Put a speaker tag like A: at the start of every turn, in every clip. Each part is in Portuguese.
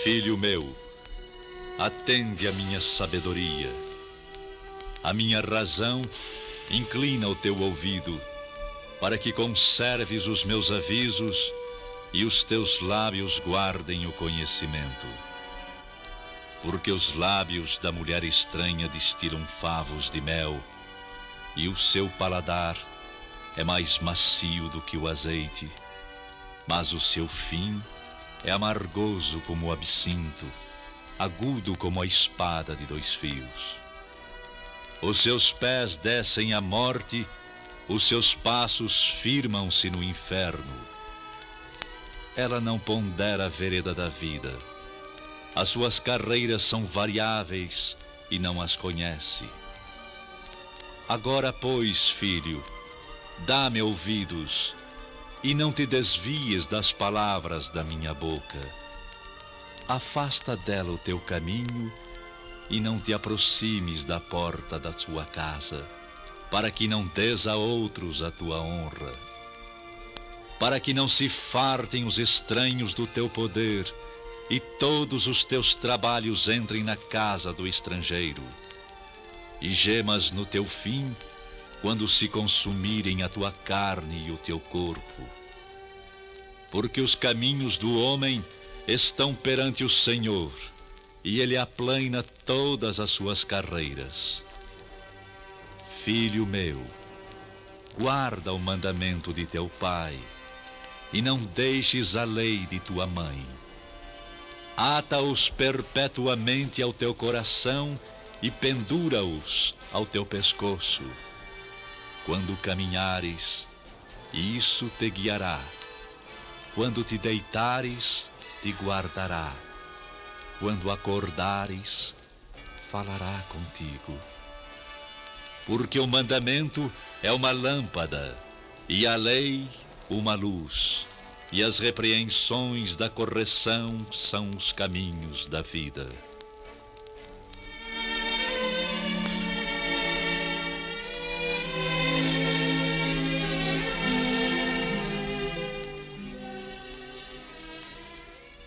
A: Filho meu, atende a minha sabedoria. A minha razão inclina o teu ouvido, para que conserves os meus avisos e os teus lábios guardem o conhecimento. Porque os lábios da mulher estranha destilam favos de mel, e o seu paladar é mais macio do que o azeite, mas o seu fim é amargoso como o absinto, agudo como a espada de 2 fios. Os seus pés descem à morte, os seus passos firmam-se no inferno. Ela não pondera a vereda da vida. As suas carreiras são variáveis e não as conhece. Agora, pois, filho, dá-me ouvidos e não te desvies das palavras da minha boca. Afasta dela o teu caminho e não te aproximes da porta da sua casa, para que não des a outros a tua honra, para que não se fartem os estranhos do teu poder e todos os teus trabalhos entrem na casa do estrangeiro, e gemas no teu fim quando se consumirem a tua carne e o teu corpo. Porque os caminhos do homem estão perante o Senhor, e ele aplana todas as suas carreiras. Filho meu, guarda o mandamento de teu pai, e não deixes a lei de tua mãe. Ata-os perpetuamente ao teu coração e pendura-os ao teu pescoço. Quando caminhares, isso te guiará. Quando te deitares, te guardará. Quando acordares, falará contigo. Porque o mandamento é uma lâmpada, e a lei uma luz, e as repreensões da correção são os caminhos da vida.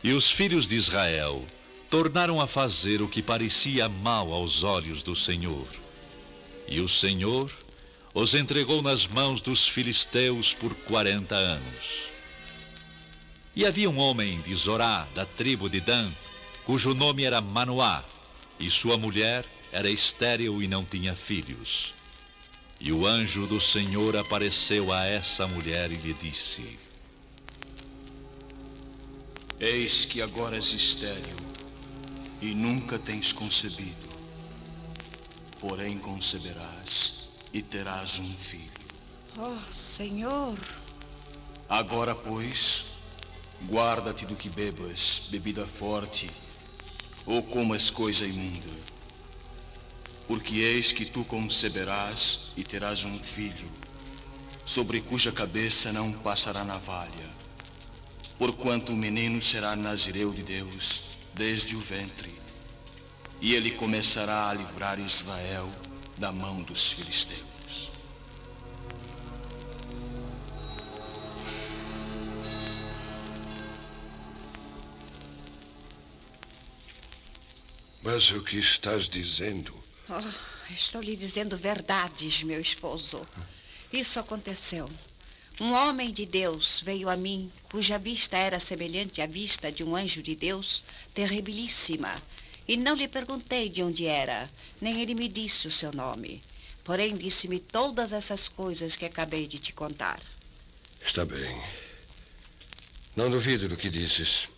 A: E os filhos de Israel tornaram a fazer o que parecia mal aos olhos do Senhor. E o Senhor os entregou nas mãos dos filisteus por 40 anos. E havia um homem de Zorá, da tribo de Dan, cujo nome era Manoá, e sua mulher era estéril e não tinha filhos. E o anjo do Senhor apareceu a essa mulher e lhe disse:
B: Eis que agora és estéril e nunca tens concebido, porém conceberás e terás um filho.
C: Oh, Senhor!
B: Agora, pois, guarda-te do que bebas bebida forte ou comas coisa imunda, porque eis que tu conceberás e terás um filho, sobre cuja cabeça não passará navalha, porquanto o menino será nazireu de Deus desde o ventre, e ele começará a livrar Israel da mão dos filisteus.
D: Mas o que estás dizendo?
C: Oh, estou lhe dizendo verdades, meu esposo. Isso aconteceu. Um homem de Deus veio a mim, cuja vista era semelhante à vista de um anjo de Deus, terribilíssima. E não lhe perguntei de onde era, nem ele me disse o seu nome. Porém, disse-me todas essas coisas que acabei de te contar.
D: Está bem. Não duvido do que dizes.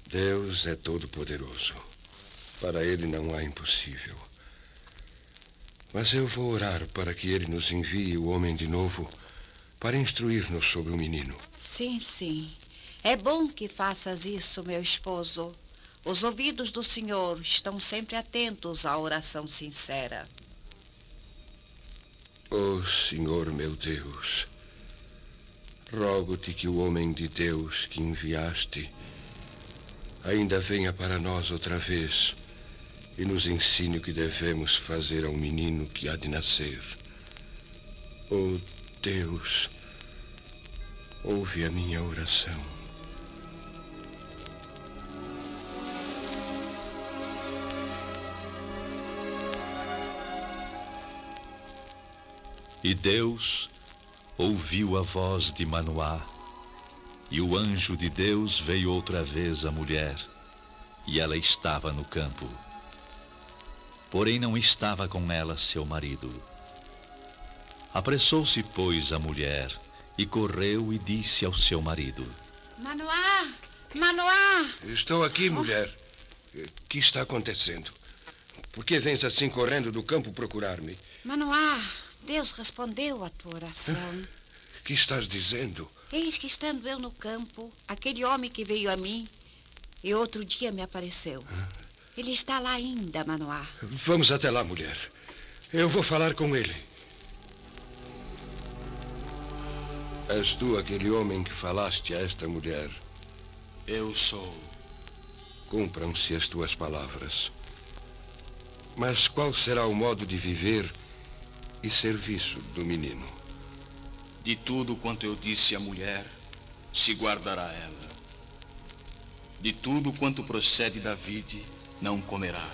D: Deus é todo-poderoso. Para ele não há impossível. Mas eu vou orar para que ele nos envie o homem de novo para instruir-nos sobre o menino.
C: Sim, sim. É bom que faças isso, meu esposo. Os ouvidos do Senhor estão sempre atentos à oração sincera.
D: Oh, Senhor meu Deus, rogo-te que o homem de Deus que enviaste ainda venha para nós outra vez e nos ensine o que devemos fazer ao menino que há de nascer. Oh, Deus, ouve a minha oração.
A: E Deus ouviu a voz de Manoá, e o anjo de Deus veio outra vez à mulher, e ela estava no campo. Porém não estava com ela seu marido. Apressou-se, pois, a mulher, e correu e disse ao seu marido:
C: Manoá! Manoá!
D: Estou aqui, mulher. O que está acontecendo? Por que vens assim correndo do campo procurar-me?
C: Manoá, Deus respondeu à tua oração.
D: O que estás dizendo?
C: Eis que estando eu no campo, aquele homem que veio a mim e outro dia me apareceu. Ele está lá ainda, Manoá.
D: Vamos até lá, mulher. Eu vou falar com ele. És tu aquele homem que falaste a esta mulher?
B: Eu sou.
D: Cumpram-se as tuas palavras. Mas qual será o modo de viver e serviço do menino?
B: De tudo quanto eu disse à mulher, se guardará ela. De tudo quanto procede da vide, não comerá.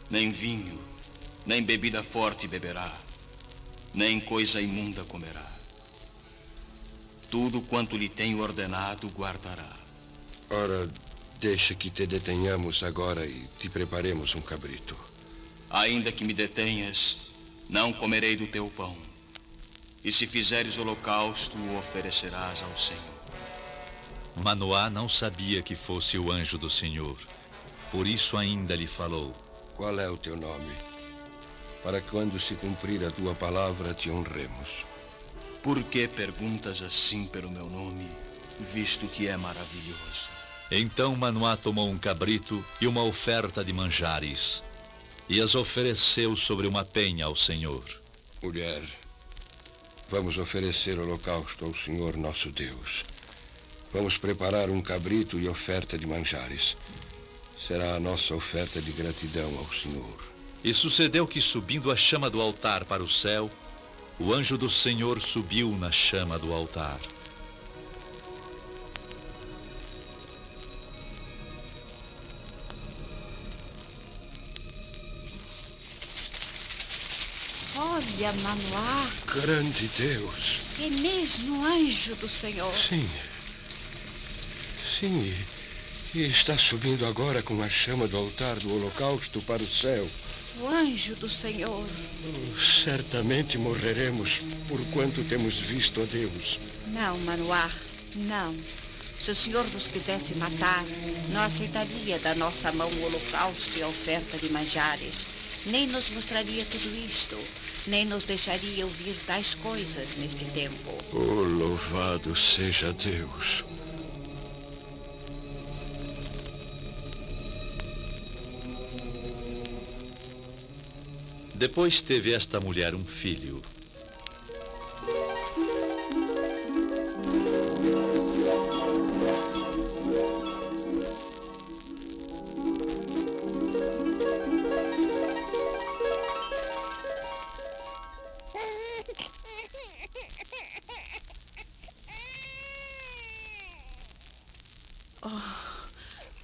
B: Nem vinho, nem bebida forte beberá. Nem coisa imunda comerá. Tudo quanto lhe tenho ordenado, guardará.
D: Ora, deixa que te detenhamos agora e te preparemos um cabrito.
B: Ainda que me detenhas, não comerei do teu pão. E se fizeres holocausto, o oferecerás ao Senhor.
A: Manoá não sabia que fosse o anjo do Senhor. Por isso ainda lhe falou:
D: Qual é o teu nome? Para quando se cumprir a tua palavra, te honremos.
B: Por que perguntas assim pelo meu nome, visto que é maravilhoso?
A: Então Manoá tomou um cabrito e uma oferta de manjares, e as ofereceu sobre uma penha ao Senhor.
D: Mulher, vamos oferecer holocausto ao Senhor nosso Deus. Vamos preparar um cabrito e oferta de manjares. Será a nossa oferta de gratidão ao Senhor.
A: E sucedeu que, subindo a chama do altar para o céu, o anjo do Senhor subiu na chama do altar.
C: Olha, Manoá,
D: Grande Deus!
C: é mesmo o anjo do Senhor.
D: Sim. Sim, e está subindo agora com a chama do altar do holocausto para o céu.
C: O anjo do Senhor.
D: Certamente morreremos por quanto temos visto a Deus.
C: Não, Manoá, não. Se o Senhor nos quisesse matar, não aceitaria da nossa mão o holocausto e a oferta de manjares. Nem nos mostraria tudo isto, nem nos deixaria ouvir tais coisas neste tempo.
D: Oh, louvado seja Deus!
A: Depois teve esta mulher um filho.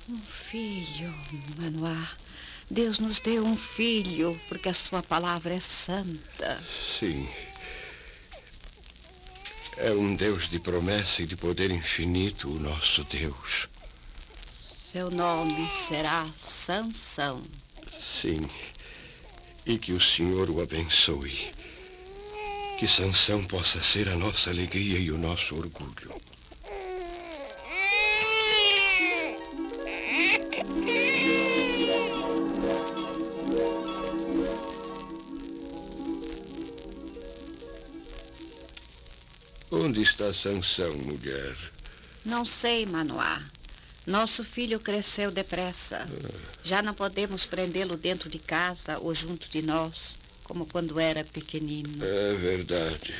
C: Um filho, Manoá. Deus nos deu um filho, porque a sua palavra é santa.
D: Sim. É um Deus de promessa e de poder infinito, o nosso Deus.
C: Seu nome será Sansão.
D: Sim. E que o Senhor o abençoe. Que Sansão possa ser a nossa alegria e o nosso orgulho. Onde está Sansão, mulher?
C: Não sei, Manoá. Nosso filho cresceu depressa. Já não podemos prendê-lo dentro de casa ou junto de nós, como quando era pequenino.
D: É verdade.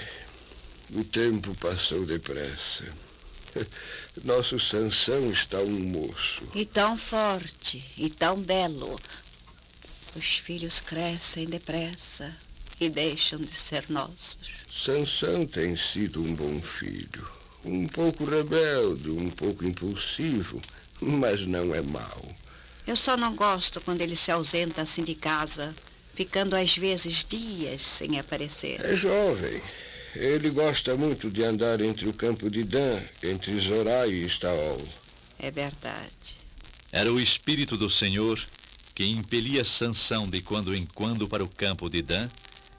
D: O tempo passou depressa. Nosso Sansão está um moço.
C: E tão forte, e tão belo. Os filhos crescem depressa e deixam de ser nossos.
D: Sansão tem sido um bom filho. Um pouco rebelde, um pouco impulsivo, mas não é mau.
C: Eu só não gosto quando ele se ausenta assim de casa, ficando às vezes dias sem aparecer.
D: É jovem. Ele gosta muito de andar entre o campo de Dan, entre Zorá e Estaol.
C: É verdade.
A: Era o Espírito do Senhor que impelia Sansão de quando em quando para o campo de Dan,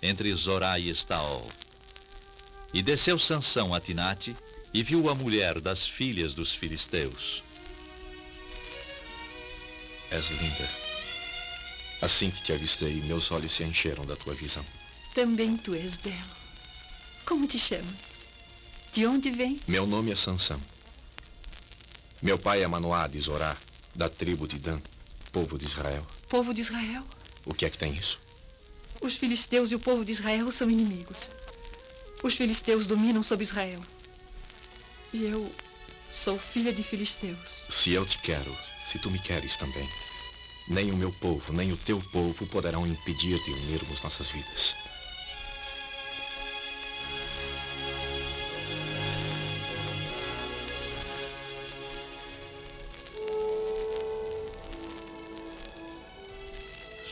A: entre Zorá e Estaol. E desceu Sansão a Tinate e viu a mulher das filhas dos filisteus.
E: És linda. Assim que te avistei, meus olhos se encheram da tua visão.
F: Também tu és belo. Como te chamas? De onde vens?
E: Meu nome é Sansão. Meu pai é Manoá de Zorá, da tribo de Dan, povo de Israel.
F: Povo de Israel?
E: O que é que tem isso?
F: Os filisteus e o povo de Israel são inimigos. Os filisteus dominam sobre Israel. E eu sou filha de filisteus.
E: Se eu te quero, se tu me queres também, nem o meu povo, nem o teu povo poderão impedir de unirmos nossas vidas.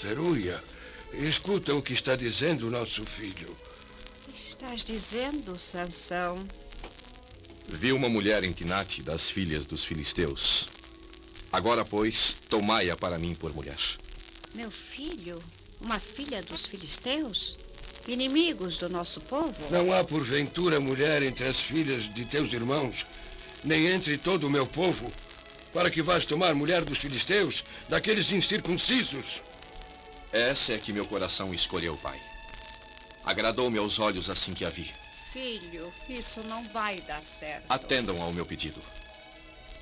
D: Zeruia, escuta o que está dizendo nosso filho.
C: O que estás dizendo, Sansão?
E: Vi uma mulher em Tinate das filhas dos filisteus. Agora, pois, tomai-a para mim por mulher.
C: Meu filho? Uma filha dos filisteus? Inimigos do nosso povo?
D: Não há porventura mulher entre as filhas de teus irmãos, nem entre todo o meu povo, para que vás tomar mulher dos filisteus, daqueles incircuncisos.
E: Essa é que meu coração escolheu, pai. Agradou meus olhos assim que a vi.
C: Filho, isso não vai dar certo.
E: Atendam ao meu pedido,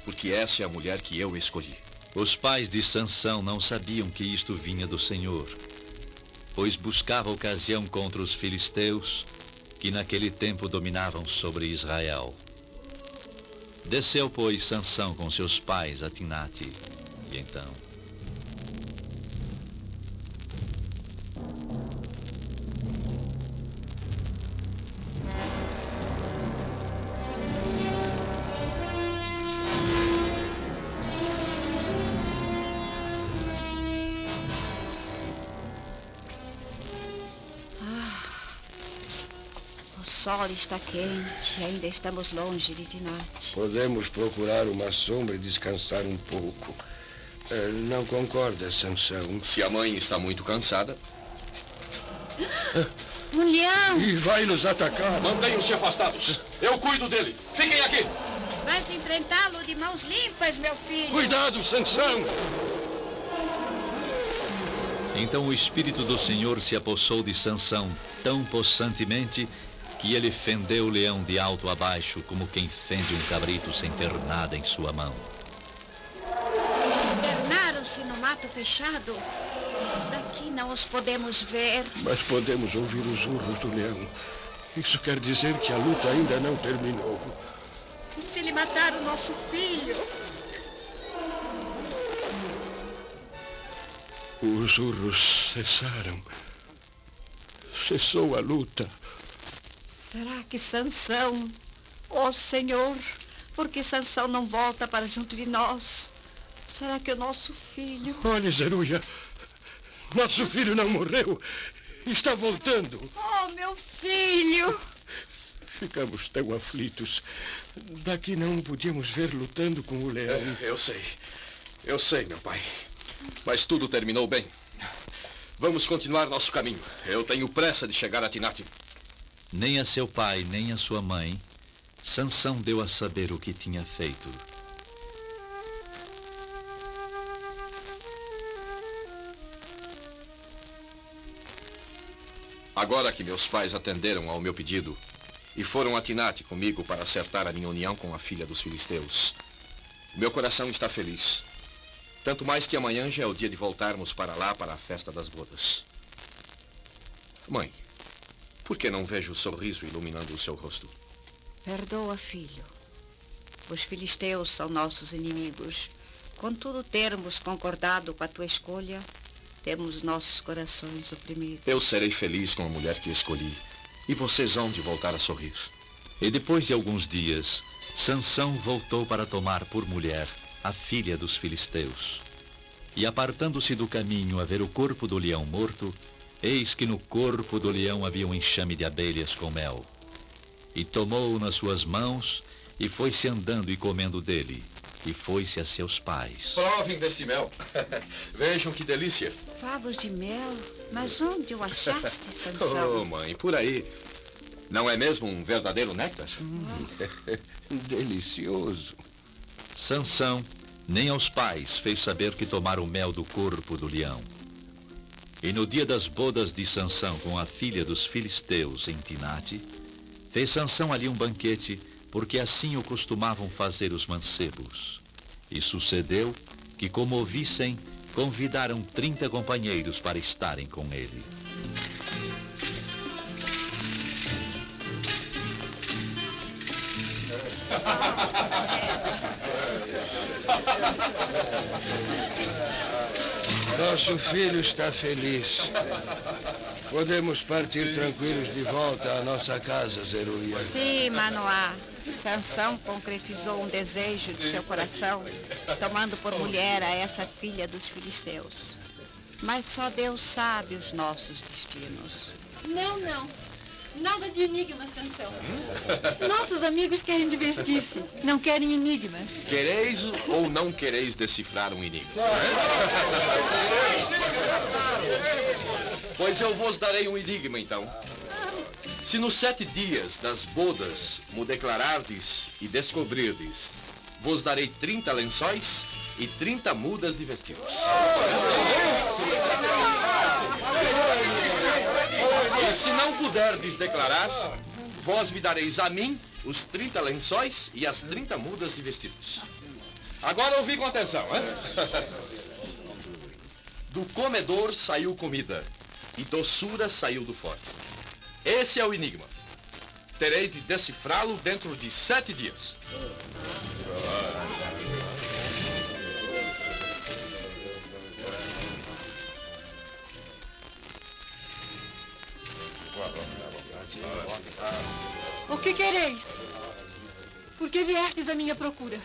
E: porque essa é a mulher que eu escolhi.
A: Os pais de Sansão não sabiam que isto vinha do Senhor, pois buscava ocasião contra os filisteus, que naquele tempo dominavam sobre Israel. Desceu, pois, Sansão com seus pais a Tinate, e então...
C: O sol está quente, ainda estamos longe de Tinate.
D: Podemos procurar uma sombra e descansar um pouco. Não concordas, Sansão?
E: Se a mãe está muito cansada,
C: Um leão!
D: E vai nos atacar.
E: mantenham-se afastados. Eu cuido dele. Fiquem aqui.
C: Vais enfrentá-lo de mãos limpas, meu filho!
D: Cuidado, Sansão!
A: Então o Espírito do Senhor se apossou de Sansão tão possantemente que ele fendeu o leão de alto a baixo, como quem fende um cabrito sem ter nada em sua mão.
C: Internaram-se no mato fechado. Daqui não os podemos ver.
D: Mas podemos ouvir os urros do leão. Isso quer dizer que a luta ainda não terminou.
C: E se ele matar o nosso filho?
D: Os urros cessaram. Cessou a luta.
C: Será que Sansão... Oh, Senhor, por que Sansão não volta para junto de nós? Será que o nosso filho...
D: Olha, Zeruia. Nosso filho não morreu. Está voltando.
C: Oh, meu filho!
D: Ficamos tão aflitos. Daqui não o podíamos ver lutando com o leão.
E: Eu sei, meu pai. Mas tudo terminou bem. Vamos continuar nosso caminho. Eu tenho pressa de chegar a Tinate.
A: Nem a seu pai, nem a sua mãe, Sansão deu a saber o que tinha feito.
E: Agora que meus pais atenderam ao meu pedido e foram a Tinate comigo para acertar a minha união com a filha dos filisteus, meu coração está feliz. Tanto mais que amanhã já é o dia de voltarmos para lá para a festa das bodas. Mãe, por que não vejo o sorriso iluminando o seu rosto?
C: Perdoa, filho. Os filisteus são nossos inimigos. Contudo, termos concordado com a tua escolha, temos nossos corações oprimidos.
E: Eu serei feliz com a mulher que escolhi e vocês vão de voltar a sorrir.
A: E depois de alguns dias, Sansão voltou para tomar por mulher a filha dos filisteus. E apartando-se do caminho a ver o corpo do leão morto, eis que no corpo do leão havia um enxame de abelhas com mel. E tomou-o nas suas mãos e foi-se andando e comendo dele. E foi-se a seus pais.
E: Provem deste mel. Vejam que delícia.
C: Favos de mel? Mas onde o achaste, Sansão?
E: Oh, mãe, por aí. Não é mesmo um verdadeiro néctar?
D: Delicioso.
A: Sansão nem aos pais fez saber que tomara o mel do corpo do leão. E no dia das bodas de Sansão com a filha dos filisteus em Tinate, fez Sansão ali um banquete, porque assim o costumavam fazer os mancebos. E sucedeu que, como o vissem, convidaram 30 companheiros para estarem com ele.
D: Nosso filho está feliz. Podemos partir tranquilos de volta à nossa casa, Zeruia.
C: Sim, Manoá. Sansão concretizou um desejo de seu coração, tomando por mulher a essa filha dos filisteus. Mas só Deus sabe os nossos destinos.
F: Não, não. Nada de enigmas, Sansão. Nossos amigos querem divertir-se, não querem enigmas.
E: Quereis ou não quereis decifrar um enigma? Pois eu vos darei um enigma, então. Se nos 7 dias das bodas me declarardes e descobrirdes, vos darei 30 lençóis e 30 mudas de vestidos. E se não puderdes declarar, vós me dareis a mim os 30 lençóis e as 30 mudas de vestidos. Agora ouvi com atenção, hein? Do comedor saiu comida, e doçura saiu do forte. Esse é o enigma. Tereis de decifrá-lo dentro de 7 dias.
F: O que quereis? Por que viestes à minha procura?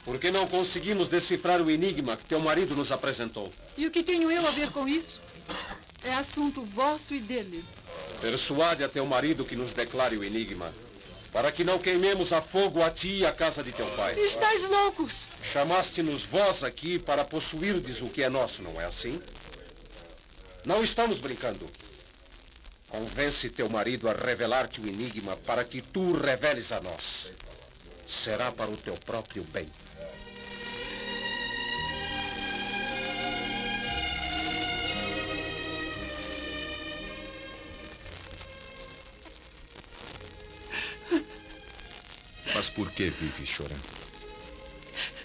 G: Porque não conseguimos decifrar o enigma que teu marido nos apresentou.
F: E o que tenho eu a ver com isso? É assunto vosso e dele.
G: Persuade a teu marido que nos declare o enigma, para que não queimemos a fogo a ti e a casa de teu pai.
F: Estais loucos!
G: Chamaste-nos vós aqui para possuirdes o que é nosso, não é assim? Não estamos brincando. Convence teu marido a revelar-te o enigma para que tu o reveles a nós. Será para o teu próprio bem.
E: Mas por que vives chorando?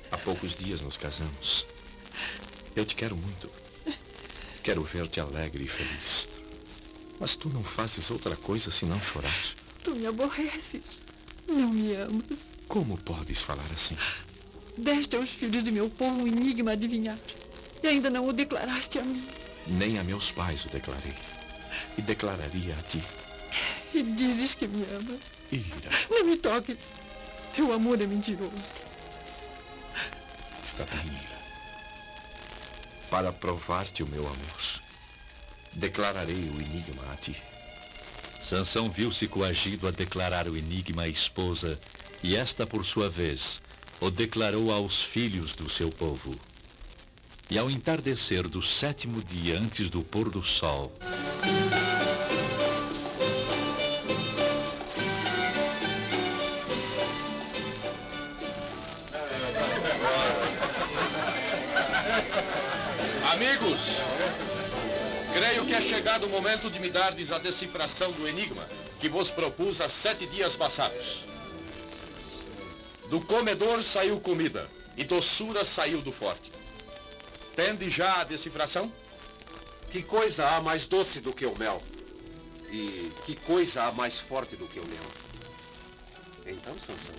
E: Há poucos dias nos casamos. Eu te quero muito. Quero ver-te alegre e feliz. Mas tu não fazes outra coisa senão chorar.
F: Tu me aborreces. Não me amas.
E: Como podes falar assim?
F: Deste aos filhos de meu povo um enigma a adivinhar. E ainda não o declaraste a mim.
E: Nem a meus pais o declarei. E declararia a ti.
F: E dizes que me amas.
E: Ira,
F: Não me toques. Teu amor é mentiroso.
E: está bem, Ira. Para provar-te o meu amor, declararei o enigma a ti.
A: Sansão viu-se coagido a declarar o enigma à esposa, e esta, por sua vez, o declarou aos filhos do seu povo. E ao entardecer do 7º dia antes do pôr do sol,
E: Amigos, creio que é chegado o momento de me dardes a decifração do enigma que vos propus há 7 dias passados. Do comedor saiu comida, e doçura saiu do forte. Tende já a decifração?
G: Que coisa há mais doce do que o mel? E que coisa há mais forte do que o leão? Então, Sansão,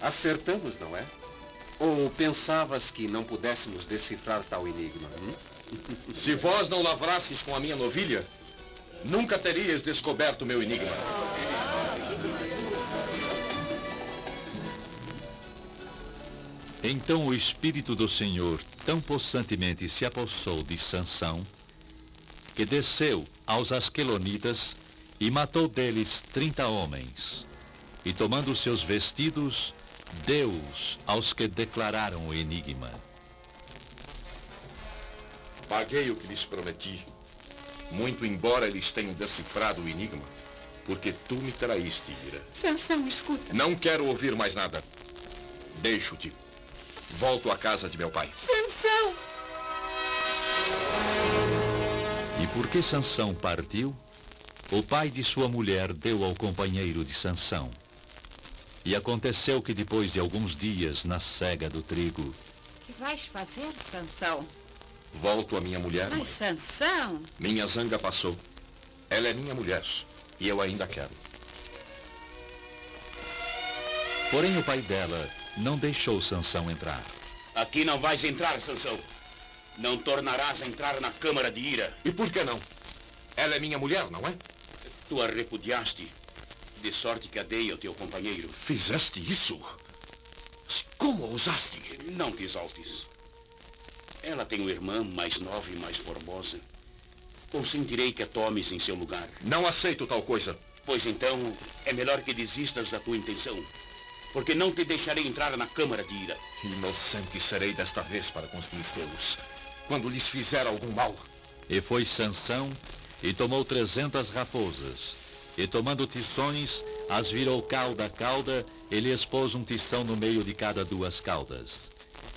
G: acertamos, não é? Ou pensavas que não pudéssemos decifrar tal enigma?
E: Se vós não lavrastes com a minha novilha, nunca terias descoberto o meu enigma.
A: então o Espírito do Senhor tão possantemente se apossou de Sansão, que desceu aos asquelonitas e matou deles 30 homens. E tomando seus vestidos, deu-os aos que declararam o enigma.
E: Paguei o que lhes prometi, muito embora eles tenham decifrado o enigma, porque tu me traíste, Ira.
F: Sansão, escuta.
E: Não quero ouvir mais nada. Deixo-te. Volto à casa de meu pai.
F: Sansão!
A: E porque Sansão partiu, o pai de sua mulher deu ao companheiro de Sansão. E aconteceu que depois de alguns dias na cega do trigo...
C: Que vais fazer, Sansão?
E: Volto à minha mulher, mãe.
C: Mas, Sansão...
E: Minha zanga passou. Ela é minha mulher. E eu ainda quero.
A: Porém, o pai dela não deixou Sansão entrar.
H: Aqui não vais entrar, Sansão. Não tornarás a entrar na câmara de Ira.
E: E por que não? Ela é minha mulher, não é?
H: Tu a repudiaste, de sorte que a dei ao teu companheiro.
E: Fizeste isso? Como ousaste?
H: Não te exaltes. Ela tem uma irmã mais nova e mais formosa. Consentirei que a tomes em seu lugar.
E: Não aceito tal coisa.
H: Pois então, é melhor que desistas da tua intenção. Porque não te deixarei entrar na câmara de Ira.
E: Inocente serei desta vez para com os filisteus, quando lhes fizer algum mal.
A: E foi Sansão e tomou 300 raposas. E tomando tições, as virou cauda a cauda, e lhes pôs um tição no meio de cada 2 caudas.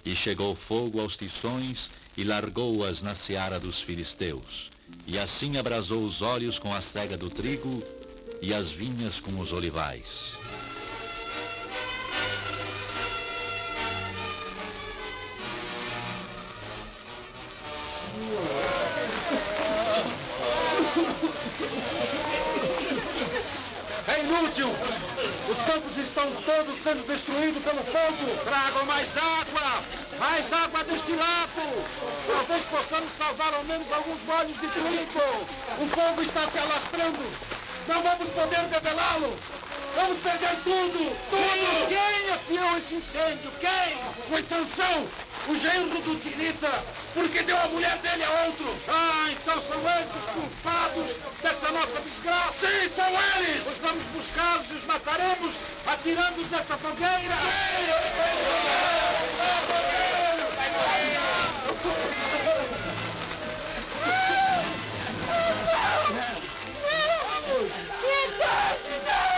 A: E chegou fogo aos tições, e largou-as na seara dos filisteus. E assim abrasou os olhos com a cega do trigo, e as vinhas com os olivais.
G: É inútil! Os campos estão todos sendo destruídos pelo fogo!
H: Tragam mais água! Mais água deste lago!
G: Talvez possamos salvar ao menos alguns molhos de trigo! O fogo está se alastrando! Não vamos poder debelá-lo! Vamos perder tudo! Tudo! Quem afiou esse incêndio? Quem? Foi Sansão, o genro do Tirita, porque deu a mulher dele a outro! Ah, então são eles os culpados desta nossa desgraça! Sim, são eles! Pois vamos buscá-los e os mataremos atirando-os nesta fogueira!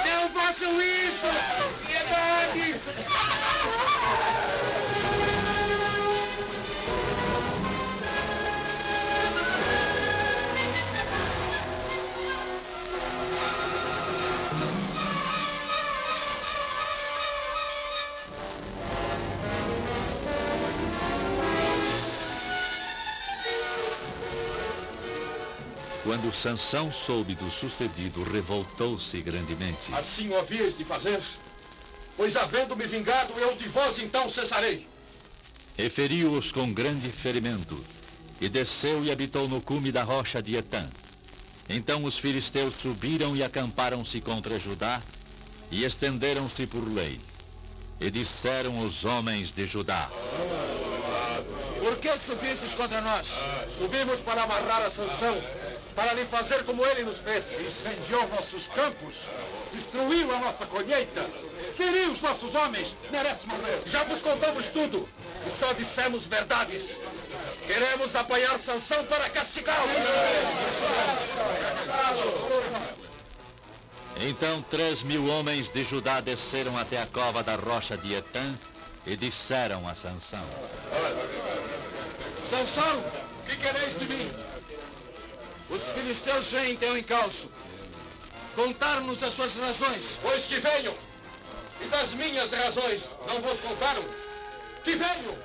G: Não façam isso! Piedade!
A: Quando Sansão soube do sucedido, revoltou-se grandemente.
G: Assim o havíeis de fazer, pois havendo-me vingado, eu de vós então cessarei.
A: E feriu-os com grande ferimento, e desceu e habitou no cume da rocha de Etã. Então os filisteus subiram e acamparam-se contra Judá, e estenderam-se por lei. E disseram os homens de Judá:
G: Por que subistes contra nós? Subimos para amarrar a Sansão, para lhe fazer como ele nos fez. Incendiou nossos campos, destruiu a nossa colheita, feriu os nossos homens, merece morrer. Já vos contamos tudo e só dissemos verdades. Queremos apanhar Sansão para castigá-lo.
A: Então 3.000 homens de Judá desceram até a cova da rocha de Etã e disseram a Sansão:
G: Sansão, que quereis de mim? Os filisteus vêm em teu encalço. Contar-nos as suas razões. Pois que venham. E das minhas razões não vos contaram? Que venham.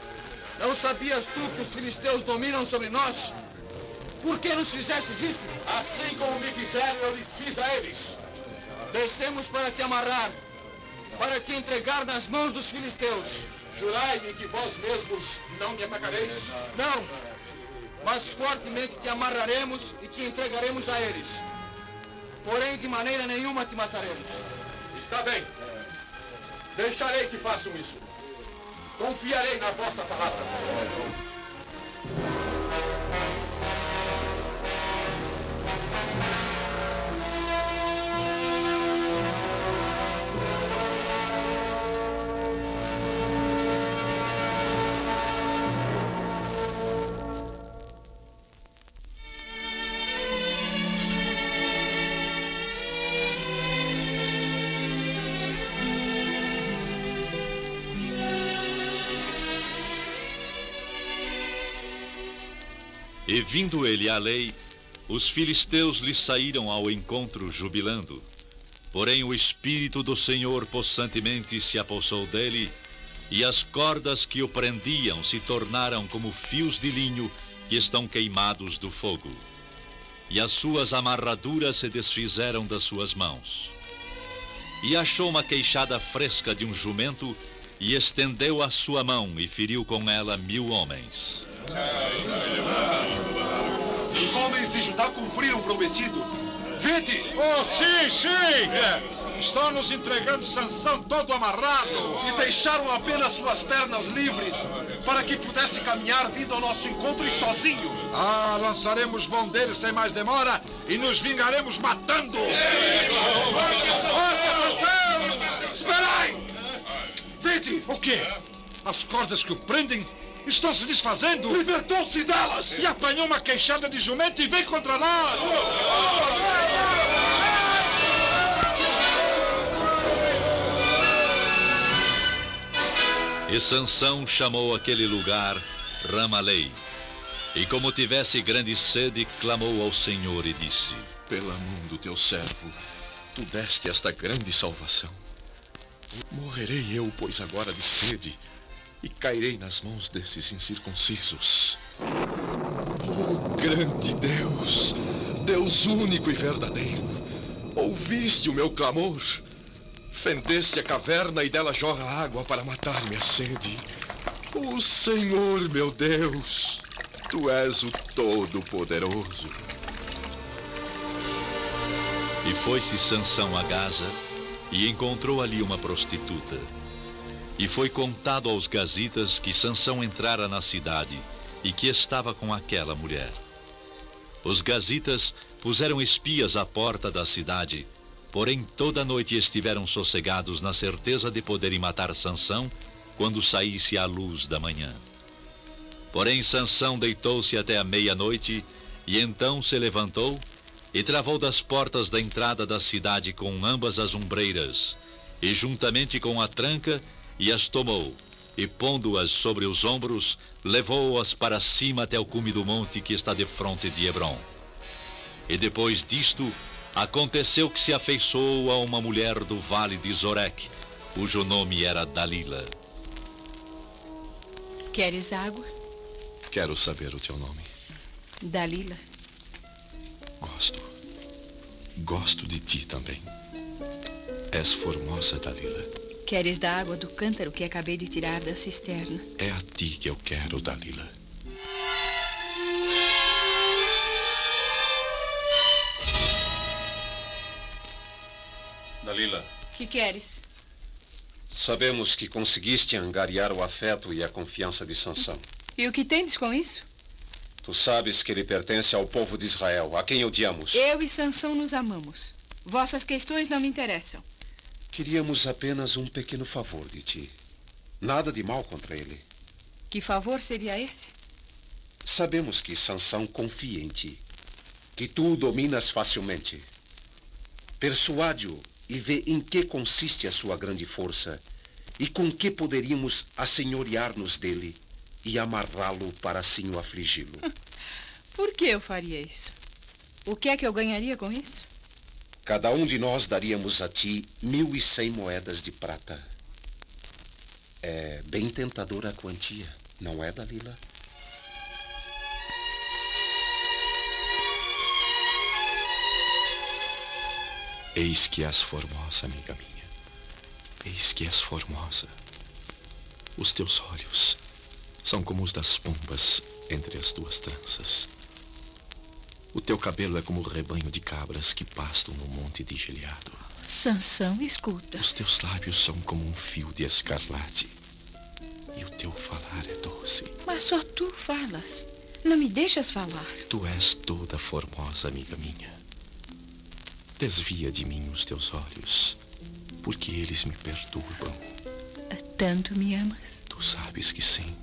G: Não sabias tu que os filisteus dominam sobre nós? Por que nos fizestes isso? Assim como me fizeram, eu lhes fiz a eles. Descemos para te amarrar, para te entregar nas mãos dos filisteus. Jurai-me que vós mesmos não me atacareis? Não, mas fortemente te amarraremos e te entregaremos a eles. Porém, de maneira nenhuma te mataremos. Está bem. Deixarei que façam isso. Confiarei na vossa palavra.
A: E vindo ele à lei, os filisteus lhe saíram ao encontro jubilando. Porém o Espírito do Senhor possantemente se apossou dele, e as cordas que o prendiam se tornaram como fios de linho que estão queimados do fogo. E as suas amarraduras se desfizeram das suas mãos. E achou uma queixada fresca de um jumento, e estendeu a sua mão e feriu com ela 1000 homens.
I: Os homens de Judá cumpriram o prometido. Vede!
J: Oh, sim! Estão nos entregando Sansão todo amarrado.
I: E deixaram apenas suas pernas livres para que pudesse caminhar vindo ao nosso encontro e sozinho.
J: Ah, lançaremos mão deles sem mais demora e nos vingaremos matando.
I: Esperai! Vede!
J: O quê? As cordas que o prendem estão se desfazendo.
I: Libertou-se delas!
J: E apanhou uma queixada de jumento e vem contra nós.
A: E Sansão chamou aquele lugar Ramalei. E como tivesse grande sede, clamou ao Senhor e disse:
E: Pela mão do teu servo, tu deste esta grande salvação. Morrerei eu, pois, agora de sede, e cairei nas mãos desses incircuncisos. Oh, grande Deus, Deus único e verdadeiro, ouviste o meu clamor. Fendeste a caverna e dela jorra água para matar-me a sede. Oh, Senhor, meu Deus, tu és o Todo-Poderoso.
A: E foi-se Sansão a Gaza, e encontrou ali uma prostituta. E foi contado aos gazitas que Sansão entrara na cidade, e que estava com aquela mulher. Os gazitas puseram espias à porta da cidade, porém toda a noite estiveram sossegados na certeza de poderem matar Sansão quando saísse a luz da manhã. Porém Sansão deitou-se até a meia-noite, e então se levantou e travou das portas da entrada da cidade com ambas as ombreiras, e juntamente com a tranca, e as tomou, e pondo-as sobre os ombros, levou-as para cima até o cume do monte que está defronte de Hebrom. E depois disto, aconteceu que se afeiçoou a uma mulher do vale de Zoreque, cujo nome era Dalila.
F: Queres água?
E: Quero saber o teu nome.
F: Dalila.
E: Gosto de ti também. És formosa, Dalila.
F: Queres da água do cântaro que acabei de tirar da cisterna?
E: É a ti que eu quero, Dalila.
G: Dalila,
F: Que queres?
G: sabemos que conseguiste angariar o afeto e a confiança de Sansão.
F: E o que tendes com isso?
G: Tu sabes que ele pertence ao povo de Israel, a quem odiamos.
F: Eu e Sansão nos amamos. Vossas questões não me interessam.
G: Queríamos apenas um pequeno favor de ti. Nada de mal contra ele.
F: Que favor seria esse?
G: Sabemos que Sansão confia em ti, que tu o dominas facilmente. Persuade-o e vê em que consiste a sua grande força e com que poderíamos assenhorear-nos dele e amarrá-lo para assim o afligi-lo.
F: Por que eu faria isso? O que é que eu ganharia com isso?
G: Cada um de nós daríamos a ti 1.100 moedas de prata. É bem tentadora a quantia, não é, Dalila?
E: Eis que és formosa, amiga minha. Eis que és formosa. Os teus olhos são como os das pombas entre as tuas tranças. O teu cabelo é como o rebanho de cabras que pastam no monte de Gileado.
F: Sansão, escuta.
E: Os teus lábios são como um fio de escarlate. E o teu falar é doce.
F: Mas só tu falas. Não me deixas falar.
E: Tu és toda formosa, amiga minha. Desvia de mim os teus olhos, porque eles me perturbam.
F: Tanto me amas?
E: Tu sabes que sim.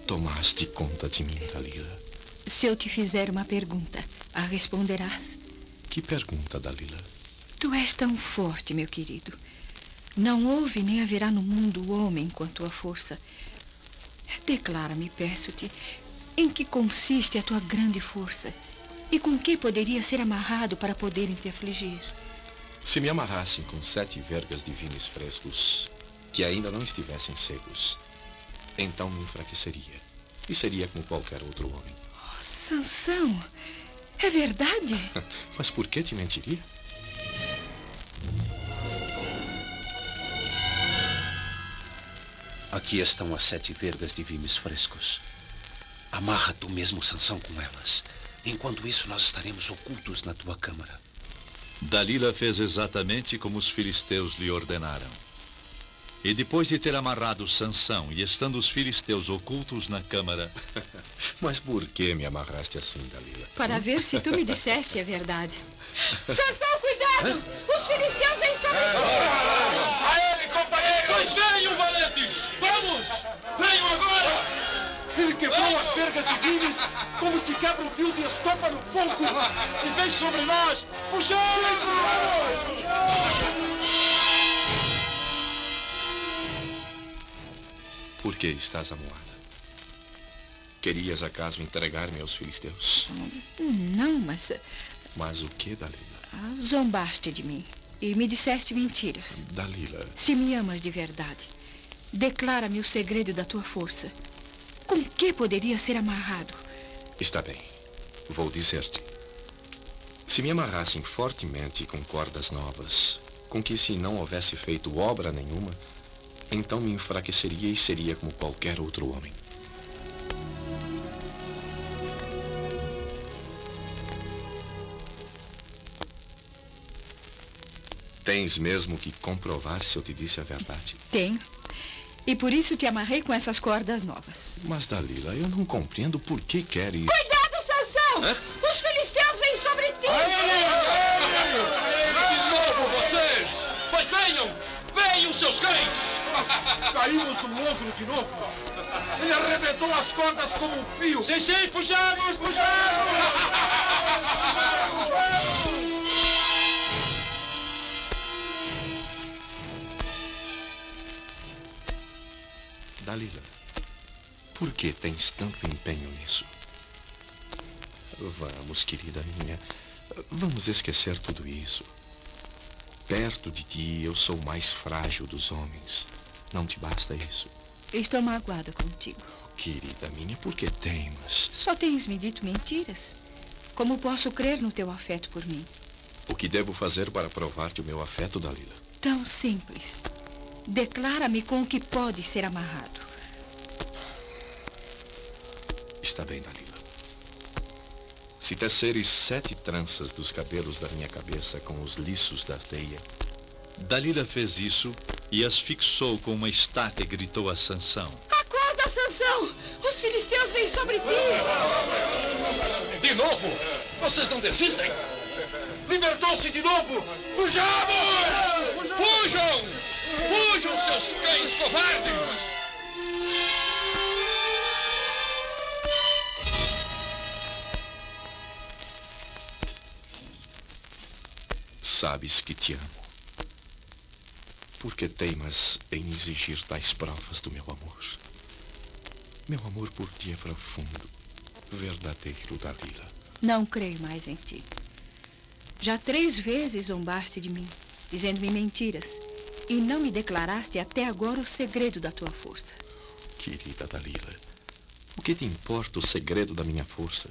E: Tomaste conta de mim, Dalila.
F: Se eu te fizer uma pergunta, a responderás.
E: Que pergunta, Dalila?
F: Tu és tão forte, meu querido. Não houve nem haverá no mundo homem com a tua força. Declara-me, peço-te, Em que consiste a tua grande força? E com que poderia ser amarrado para poderem te afligir?
E: Se me amarrassem com 7 vergas de vimes frescos, que ainda não estivessem secos, então me enfraqueceria. E seria como qualquer outro homem.
F: Oh, Sansão, é verdade?
E: Mas por que te mentiria?
H: Aqui estão as 7 vergas de vimes frescos. Amarra tu mesmo Sansão com elas. Enquanto isso, nós estaremos ocultos na tua câmara.
A: Dalila fez exatamente como os filisteus lhe ordenaram. E depois de ter amarrado Sansão e estando os filisteus ocultos na câmara...
E: Mas por que me amarraste assim, Dalila?
F: Para ver se tu me disseste a verdade.
C: Sansão, cuidado! Os filisteus vêm sobre ti!
J: A ele, companheiros! Pois venham, valentes! Vamos! Venham agora!
I: Ele quebrou as vergas de vimes como se quebra o fio de estopa no fogo. E vem sobre nós! Fujamos!
E: Por que estás amuada? Querias acaso entregar-me aos filisteus?
F: Não, mas
E: Mas o que, Dalila?
F: zombaste de mim e me disseste mentiras.
E: Dalila,
F: Se me amas de verdade, declara-me o segredo da tua força. Com que poderia ser amarrado?
E: está bem. Vou dizer-te. Se me amarrassem fortemente com cordas novas, com que se não houvesse feito obra nenhuma, então me enfraqueceria e seria como qualquer outro homem. Tens mesmo que comprovar se eu te disse a verdade.
F: Tenho. E por isso te amarrei com essas cordas novas.
E: Mas, Dalila, eu não compreendo por que queres...
C: Cuidado, Sansão! Os filisteus vêm sobre ti!
J: De novo vocês! Pois venham! Venham, seus cães!
I: Caímos do ogro de novo. Ele arrebentou as cordas como um fio.
J: Sim, sim, fujamos!
E: Dalila, por que tens tanto empenho nisso? Vamos, querida minha, vamos esquecer tudo isso. Perto de ti, eu sou o mais frágil dos homens. Não te basta isso?
F: Estou magoada contigo.
E: Querida minha, por que teimas?
F: Só tens me dito mentiras. Como posso crer no teu afeto por mim?
E: O que devo fazer para provar-te o meu afeto, Dalila?
F: Tão simples. Declara-me com o que pode ser amarrado.
E: Está bem, Dalila. Se teceres 7 tranças dos cabelos da minha cabeça com os liços da teia...
A: Dalila fez isso e as fixou com uma estaca e gritou a Sansão.
C: Acorda, Sansão! Os filisteus vêm sobre ti!
J: De novo! Vocês não desistem?
I: Libertou-se de novo.
J: Fujamos! Fujam! Fujam, seus cães covardes!
E: Sabes que te amo. Por que teimas em exigir tais provas do meu amor? Meu amor por ti é profundo, verdadeiro, Dalila.
F: Não creio mais em ti. Já 3 vezes zombaste de mim, dizendo-me mentiras, e não me declaraste até agora o segredo da tua força.
E: Querida Dalila, o que te importa o segredo da minha força?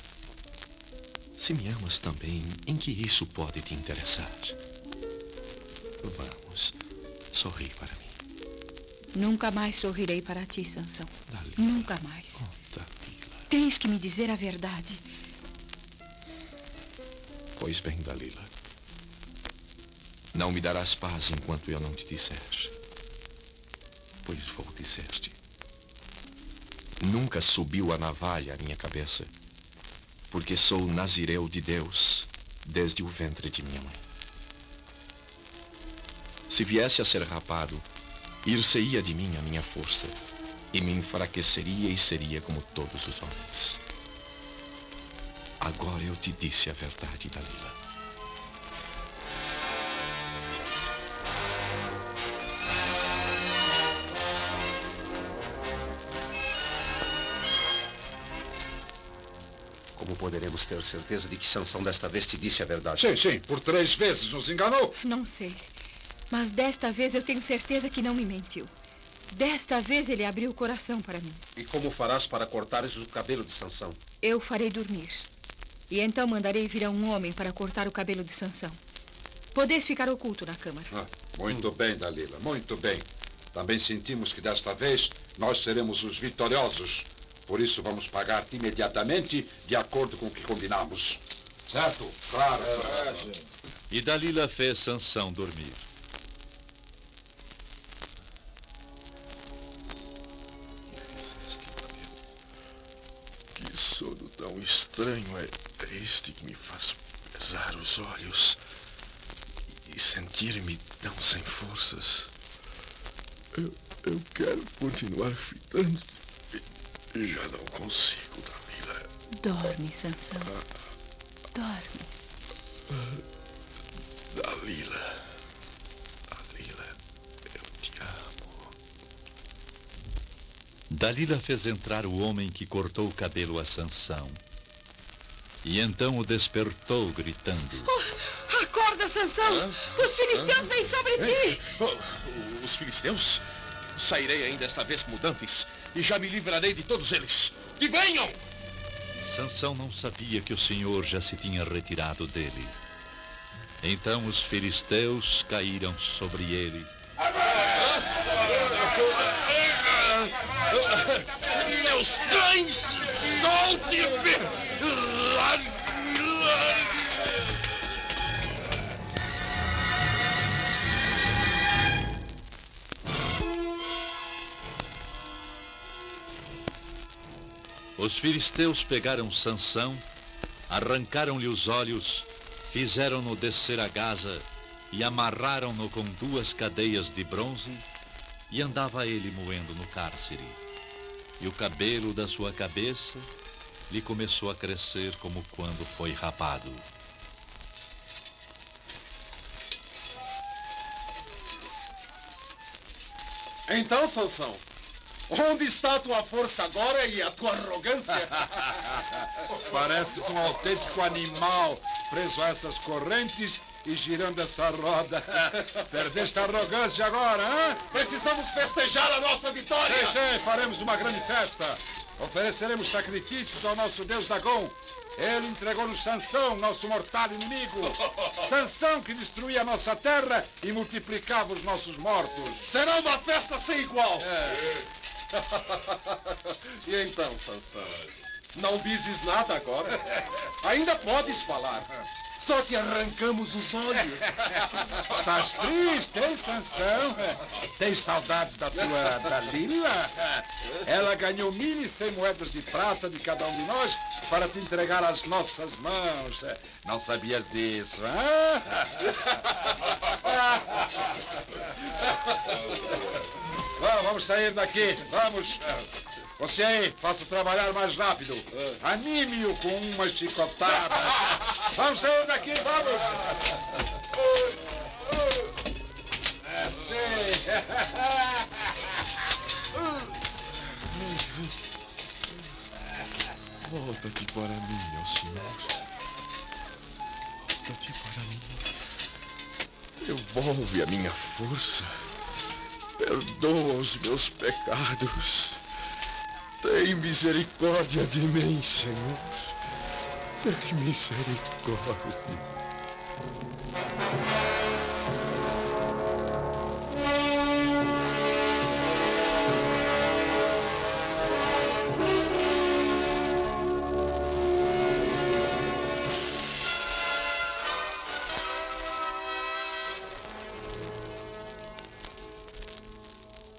E: Se me amas também, em que isso pode te interessar? Vamos, sorri para mim.
F: Nunca mais sorrirei para ti, Sansão.
E: Dalila.
F: Nunca mais.
E: Oh, Dalila.
F: Tens que me dizer a verdade.
E: Pois bem, Dalila. Não me darás paz enquanto eu não te disser. Pois vou dizer-te. Nunca subiu a navalha à minha cabeça, porque sou nazireu de Deus desde o ventre de minha mãe. Se viesse a ser rapado, ir-se-ia de mim a minha força, e me enfraqueceria e seria como todos os homens. Agora eu te disse a verdade, Dalila.
H: Como poderemos ter certeza de que Sansão desta vez te disse a verdade?
J: Sim, por 3 vezes nos enganou.
F: Não sei. Mas desta vez eu tenho certeza que não me mentiu. Desta vez ele abriu o coração para mim.
G: E como farás para cortares o cabelo de Sansão?
F: Eu farei dormir. E então mandarei vir a um homem para cortar o cabelo de Sansão. Podeis ficar oculto na câmara.
J: Muito bem, Dalila, muito bem. Também sentimos que desta vez nós seremos os vitoriosos. Por isso vamos pagar-te imediatamente de acordo com o que combinamos. Certo? Claro.
A: E Dalila fez Sansão dormir.
K: Que sono tão estranho é este que me faz pesar os olhos e sentir-me tão sem forças. Eu quero continuar fitando e já não consigo, Dalila.
F: Dorme, Sansão. Dorme.
K: Dalila, eu te amo.
A: Dalila fez entrar o homem que cortou o cabelo a Sansão. E então o despertou, gritando:
F: Acorda, Sansão! Os filisteus vêm sobre ti!
E: Os filisteus? Sairei ainda esta vez como dantes e já me livrarei de todos eles. Que venham!
A: Sansão não sabia que o Senhor já se tinha retirado dele. Então os filisteus caíram sobre ele.
E: Meus cães! Solte-me!
A: Os filisteus pegaram Sansão, arrancaram-lhe os olhos, fizeram-no descer a Gaza e amarraram-no com 2 cadeias de bronze e andava ele moendo no cárcere. E o cabelo da sua cabeça lhe começou a crescer como quando foi rapado.
I: Então, Sansão, onde está a tua força agora e a tua arrogância?
J: Pareces um autêntico animal preso a essas correntes e girando essa roda. Perdeste a arrogância agora, hein?
I: Precisamos festejar a nossa vitória!
J: Sim, faremos uma grande festa. Ofereceremos sacrifícios ao nosso deus Dagon. Ele entregou-nos Sansão, nosso mortal inimigo. Sansão que destruía a nossa terra e multiplicava os nossos mortos.
I: Será uma festa sem igual! E então, Sansão, não dizes nada agora? Ainda podes falar. Só te arrancamos os olhos.
J: Estás triste, hein, Sansão? Tens saudades da tua Dalila? Ela ganhou 1.100 moedas de prata de cada um de nós para te entregar às nossas mãos. Não sabias disso, hein? Vamos sair daqui, vamos. Você aí, faça trabalhar mais rápido. Anime-o com uma chicotada. Vamos sair daqui, vamos.
K: Volta-te para mim, meu Senhor. Volta-te para mim. Devolve a minha força. Perdoa os meus pecados. Tem misericórdia de mim, Senhor. Tem misericórdia.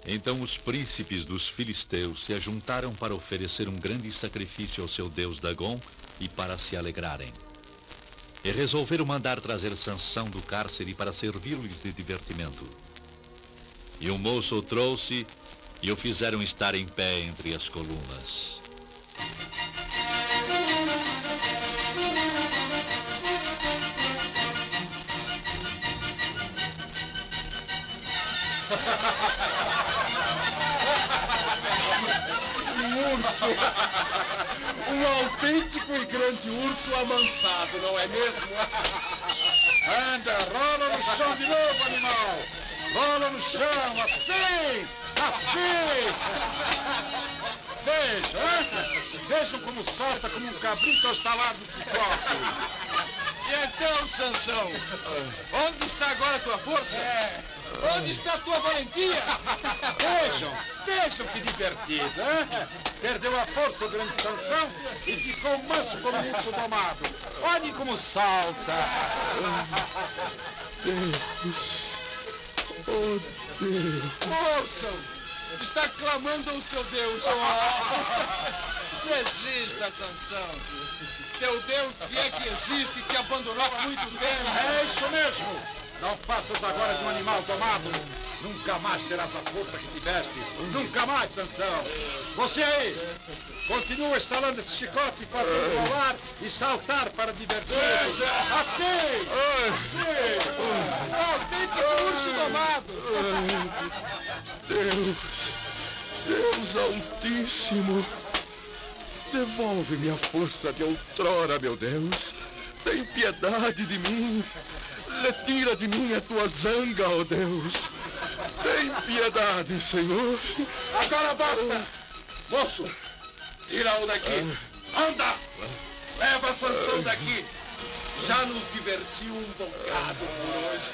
A: Então os príncipes dos filisteus se ajuntaram para oferecer um grande sacrifício ao seu deus Dagon e para se alegrarem. E resolveram mandar trazer Sansão do cárcere para servir-lhes de divertimento. E o moço o trouxe e o fizeram estar em pé entre as colunas.
I: urso. Um autêntico e grande urso amansado, não é mesmo?
J: Anda, rola no chão de novo, animal. Rola no chão, assim, assim. Vejam como salta como um cabrito estalado de ciclope.
I: E então, Sansão, onde está agora a tua força? Onde está a tua valentia?
J: Vejam que divertido, hein? Perdeu a força o grande Sansão e ficou manso como um urso domado. Olhem como salta.
K: Deus. Oh, Deus.
I: Ouçam! Está clamando ao seu Deus. Resista, Sansão. Teu Deus, se é que existe, te abandonou há muito tempo.
J: É isso mesmo. Não faças agora de um animal domado. Nunca mais terás a força que tiveste. Nunca mais, Sansão. Você aí, continua estalando esse chicote para voar e saltar para divertir. Assim!
I: Autêntico urso domado.
K: Deus Altíssimo, devolve-me a força de outrora, meu Deus. Tem piedade de mim. Retira de mim a tua zanga, ó Deus. Tem piedade, Senhor.
J: Agora basta! Moço, tira-o daqui. Anda! Leva Sansão daqui. Já nos divertiu um bocado por hoje.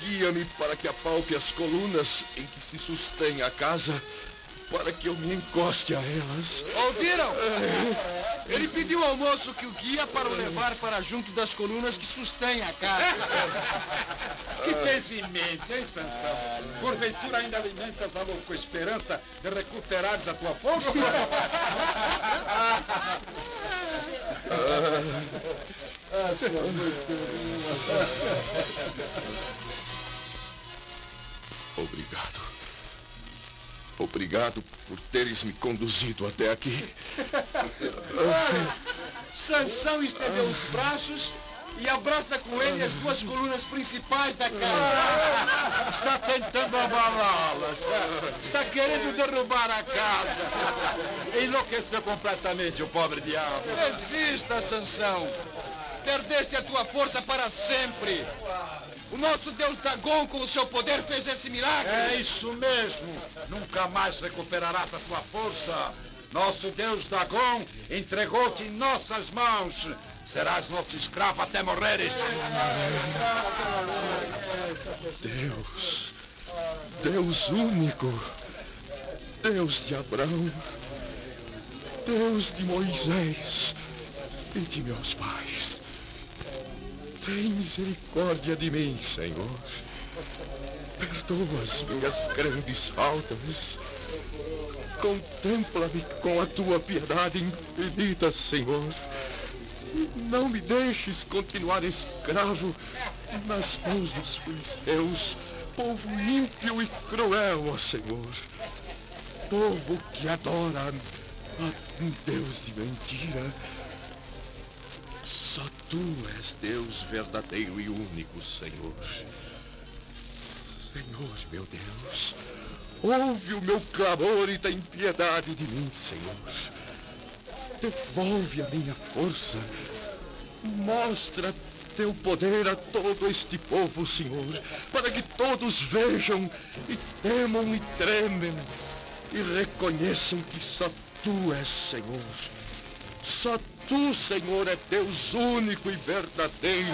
K: Guia-me para que apalpe as colunas em que se sustém a casa, para que eu me encoste a elas.
I: Ouviram? Ele pediu ao moço que o guia para o levar para junto das colunas que sustêm a casa.
J: Que tens em mente, hein, Sansão? Porventura ainda alimentas a louca esperança de recuperares a tua força?
K: Obrigado por teres me conduzido até aqui.
I: Sansão estendeu os braços e abraça com ele as duas colunas principais da casa.
J: Está tentando abalá-las. Está querendo derrubar a casa. Enlouqueceu completamente o pobre diabo.
I: Resista, Sansão. Perdeste a tua força para sempre. O nosso Deus Dagon, com o seu poder, fez esse milagre.
J: É isso mesmo. Nunca mais recuperarás a tua força. Nosso Deus Dagon entregou-te em nossas mãos. Serás nosso escravo até morreres.
K: Deus único, Deus de Abraão, Deus de Moisés e de meus pais. Tem misericórdia de mim, Senhor. Perdoa as minhas grandes faltas. Contempla-me com a tua piedade infinita, Senhor. Não me deixes continuar escravo nas mãos dos filisteus, povo ímpio e cruel, ó Senhor. Povo que adora a um Deus de mentira. Só tu és Deus verdadeiro e único, Senhor. Senhor, meu Deus, ouve o meu clamor e tem piedade de mim, Senhor. Devolve a minha força. Mostra teu poder a todo este povo, Senhor, para que todos vejam e temam e tremem e reconheçam que só tu és Senhor. Só tu, Senhor, é Deus único e verdadeiro.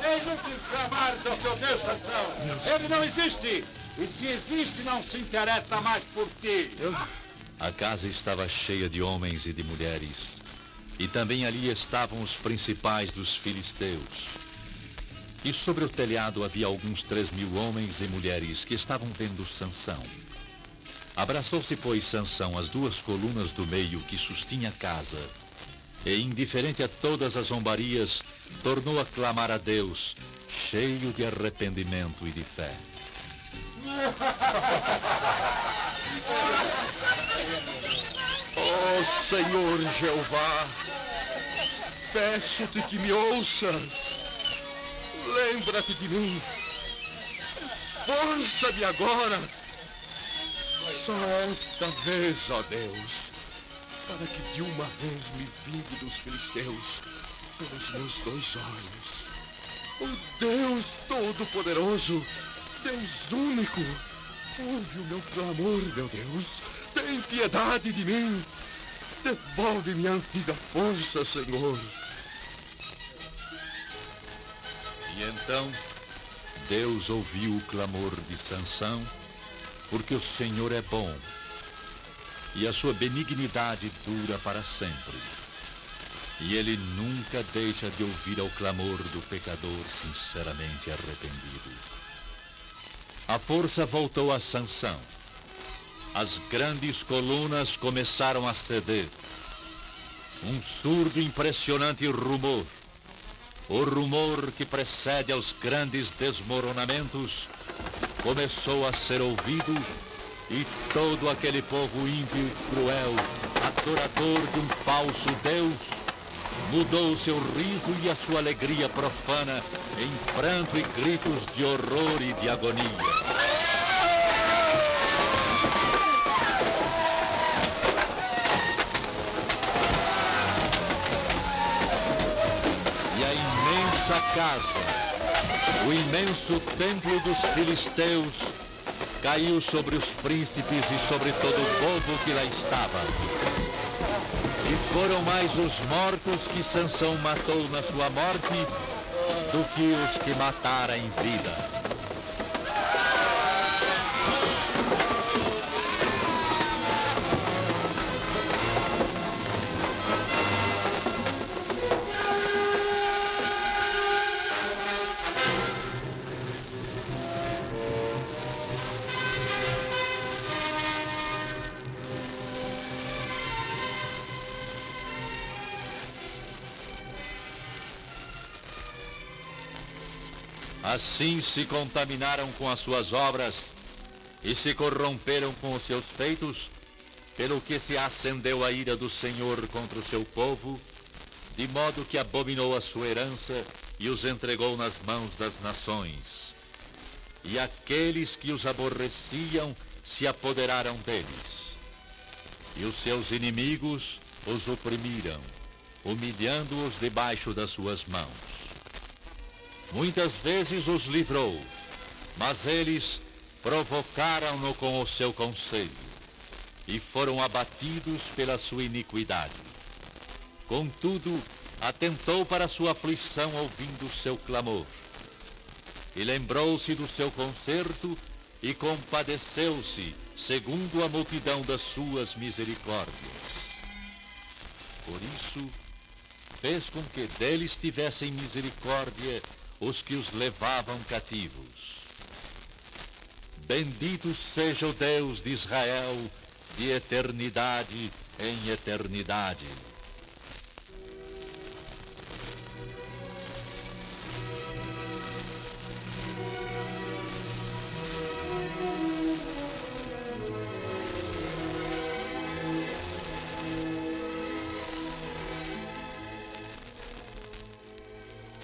J: Ei, não te clamares ao teu Deus, Sansão. Ele não existe. E se existe, não se interessa mais por ti.
A: A casa estava cheia de homens e de mulheres, e também ali estavam os principais dos filisteus. E sobre o telhado havia alguns 3.000 homens e mulheres que estavam vendo Sansão. Abraçou-se, pois, Sansão às duas colunas do meio que sustinha a casa, e, indiferente a todas as zombarias, tornou a clamar a Deus, cheio de arrependimento e de fé.
K: Ó Senhor Jeová, peço-te que me ouças. Lembra-te de mim. Força-me agora.
I: Só esta vez, ó Deus, para que de uma vez me vingue dos filisteus pelos meus 2 olhos. O Deus Todo-Poderoso, Deus único, ouve o meu clamor, meu Deus. Tem piedade de mim. Devolve-me a antiga força, Senhor.
A: E então Deus ouviu o clamor de Sansão, porque o Senhor é bom, e a sua benignidade dura para sempre. E ele nunca deixa de ouvir ao clamor do pecador sinceramente arrependido. A força voltou a Sansão. As grandes colunas começaram a ceder. Um surdo e impressionante rumor, o rumor que precede aos grandes desmoronamentos, começou a ser ouvido, e todo aquele povo ímpio e cruel, adorador de um falso Deus, mudou seu riso e a sua alegria profana em pranto e gritos de horror e de agonia. Casa, o imenso templo dos filisteus, caiu sobre os príncipes e sobre todo o povo que lá estava. E foram mais os mortos que Sansão matou na sua morte do que os que matara em vida. Assim se contaminaram com as suas obras e se corromperam com os seus feitos, pelo que se acendeu a ira do Senhor contra o seu povo, de modo que abominou a sua herança e os entregou nas mãos das nações. E aqueles que os aborreciam se apoderaram deles. E os seus inimigos os oprimiram, humilhando-os debaixo das suas mãos. Muitas vezes os livrou, mas eles provocaram-no com o seu conselho e foram abatidos pela sua iniquidade. Contudo, atentou para a sua aflição ouvindo o seu clamor, e lembrou-se do seu conserto e compadeceu-se segundo a multidão das suas misericórdias. Por isso, fez com que deles tivessem misericórdia os que os levavam cativos. Bendito seja o Deus de Israel, de eternidade em eternidade.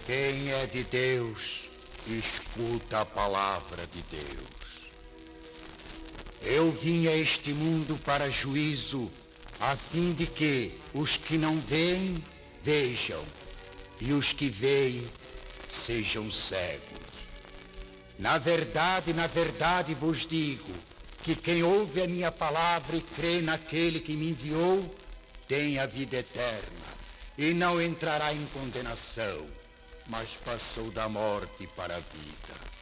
L: Quem é de Deus, escuta a palavra de Deus. Eu vim a este mundo para juízo, a fim de que os que não veem, vejam, e os que veem, sejam cegos. Na verdade vos digo, que quem ouve a minha palavra e crê naquele que me enviou, tem a vida eterna, e não entrará em condenação, mas passou da morte para a vida.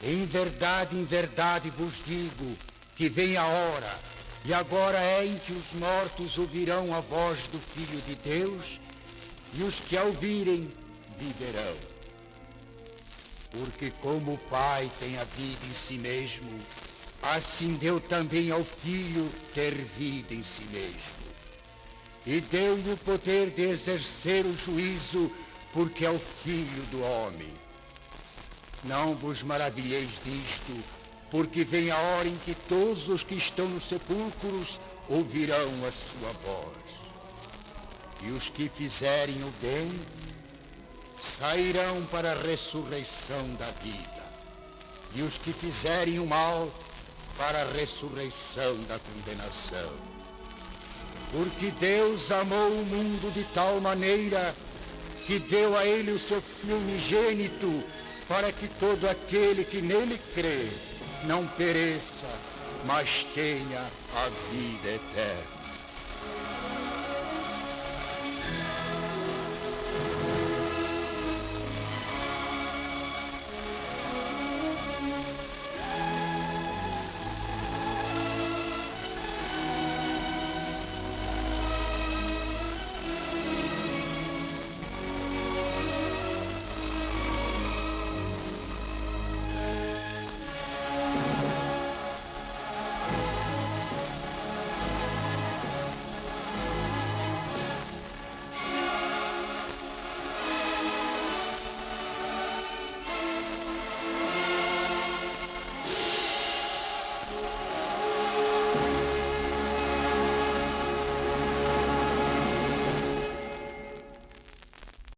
L: Em verdade vos digo que vem a hora, e agora é em que os mortos ouvirão a voz do Filho de Deus, e os que a ouvirem viverão. Porque como o Pai tem a vida em si mesmo, assim deu também ao Filho ter vida em si mesmo. E deu-lhe o poder de exercer o juízo, porque é o Filho do homem. Não vos maravilheis disto, porque vem a hora em que todos os que estão nos sepulcros ouvirão a sua voz. E os que fizerem o bem sairão para a ressurreição da vida. E os que fizerem o mal para a ressurreição da condenação. Porque Deus amou o mundo de tal maneira que deu a ele o seu Filho unigênito, para que todo aquele que nele crê não pereça, mas tenha a vida eterna.